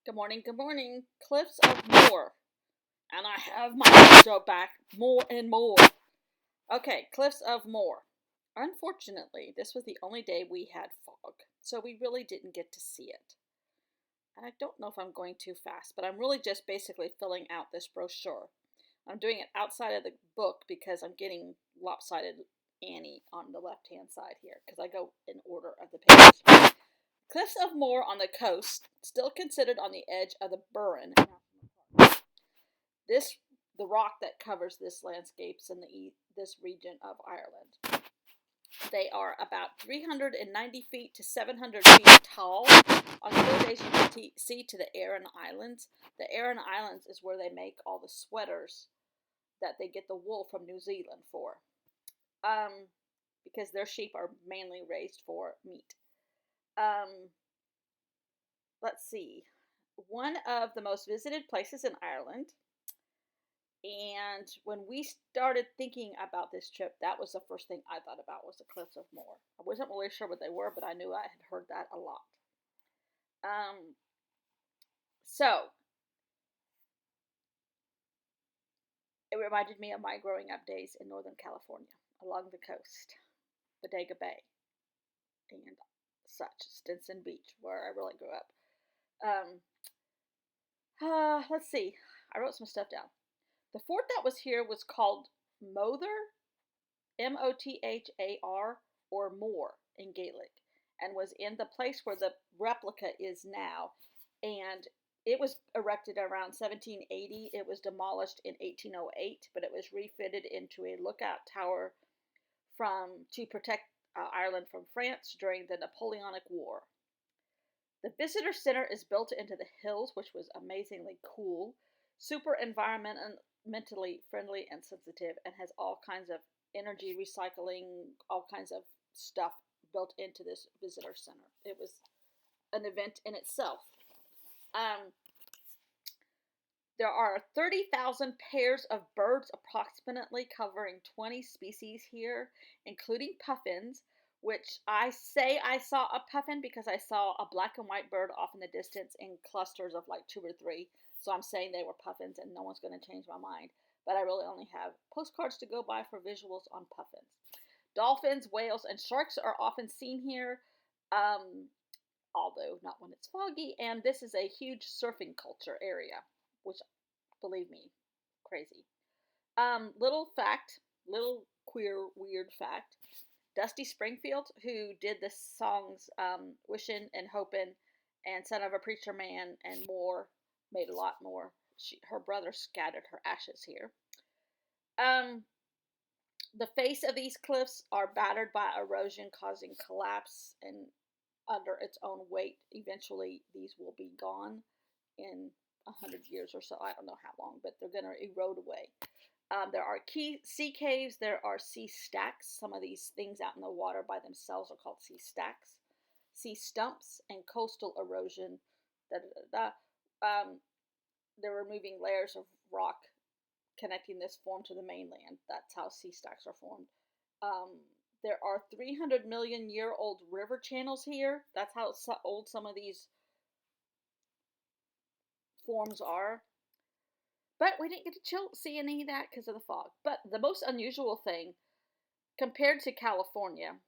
Good morning. Cliffs of Moher. And I have my intro back more and more. Okay, Cliffs of Moher. Unfortunately, this was the only day we had fog, so we really didn't get to see it. And I don't know if I'm going too fast, but I'm really just basically filling out this brochure. I'm doing it outside of the book because I'm getting lopsided Annie on the left hand side here because I go in order of the pages. Cliffs of Moher on the coast, still considered on the edge of the Burren. This the rock that covers this landscapes in this region of Ireland. They are about 390 feet to 700 feet tall. On clear days, you can see to the Aran Islands. The Aran Islands is where they make all the sweaters that they get the wool from New Zealand for, because their sheep are mainly raised for meat. Let's see. One of the most visited places in Ireland. And when we started thinking about this trip, that was the first thing I thought about was the Cliffs of Moher. I wasn't really sure what they were, but I knew I had heard that a lot. So it reminded me of my growing up days in Northern California, along the coast, Bodega Bay, and such, Stinson Beach, where I really grew up. Let's see. I wrote some stuff down. The fort that was here was called Mother, Mothar, or Moore in Gaelic, and was in the place where the replica is now. And it was erected around 1780. It was demolished in 1808, but it was refitted into a lookout tower to protect Ireland from France during the Napoleonic War. The visitor center is built into the hills, which was amazingly cool, super environmentally friendly and sensitive, and has all kinds of energy recycling, all kinds of stuff built into this visitor center. It was an event in itself. There are 30,000 pairs of birds approximately covering 20 species here, including puffins, which I say I saw a puffin because I saw a black and white bird off in the distance in clusters of like 2 or 3. So I'm saying they were puffins and no one's going to change my mind. But I really only have postcards to go by for visuals on puffins. Dolphins, whales, and sharks are often seen here, although not when it's foggy. And this is a huge surfing culture area, which, believe me, crazy. Little queer, weird fact. Dusty Springfield, who did the songs Wishin' and Hopin' and Son of a Preacher Man and more, made a lot more. Her brother scattered her ashes here. The face of these cliffs are battered by erosion, causing collapse, and under its own weight, eventually these will be gone in 100 years or so. I don't know how long, but they're going to erode away. There are sea caves. There are sea stacks. Some of these things out in the water by themselves are called sea stacks. Sea stumps and coastal erosion. They're removing layers of rock connecting this form to the mainland. That's how sea stacks are formed. There are 300 million year old river channels here. That's how old some of these forms are. But we didn't get to see any of that because of the fog. But the most unusual thing, compared to California,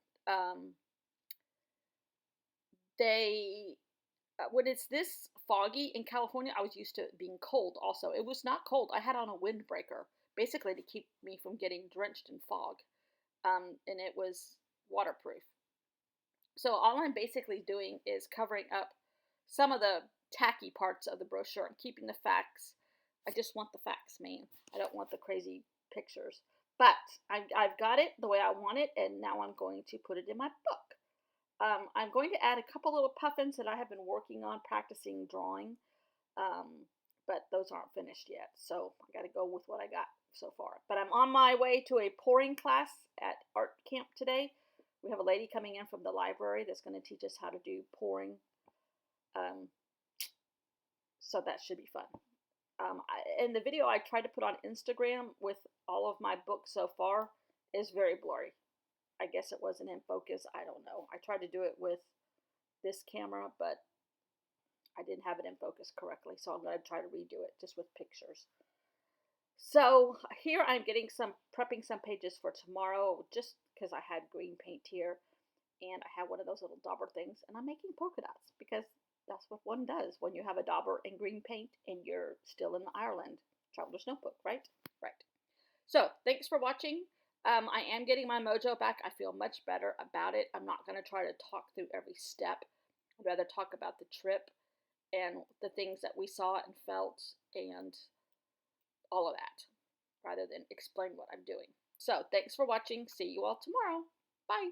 when it's this foggy in California, I was used to it being cold also. It was not cold. I had on a windbreaker, basically to keep me from getting drenched in fog. And it was waterproof. So all I'm basically doing is covering up some of the tacky parts of the brochure. I'm keeping the facts. I just want the facts, man. I don't want the crazy pictures. But I've got it the way I want it, and now I'm going to put it in my book. I'm going to add a couple little puffins that I have been working on practicing drawing, but those aren't finished yet, so I got to go with what I got so far. But I'm on my way to a pouring class at art camp today. We have a lady coming in from the library that's going to teach us how to do pouring, so that should be fun. And the video I tried to put on Instagram with all of my books so far is very blurry. I guess it wasn't in focus. I don't know. I tried to do it with this camera, but I didn't have it in focus correctly, so I'm going to try to redo it just with pictures. So here I'm prepping some pages for tomorrow just because I had green paint here and I have one of those little dauber things and I'm making polka dots because that's what one does when you have a dauber and green paint and you're still in Ireland. Traveler's Notebook, right? Right. So thanks for watching. I am getting my mojo back. I feel much better about it. I'm not going to try to talk through every step. I'd rather talk about the trip and the things that we saw and felt and all of that rather than explain what I'm doing. So thanks for watching. See you all tomorrow. Bye.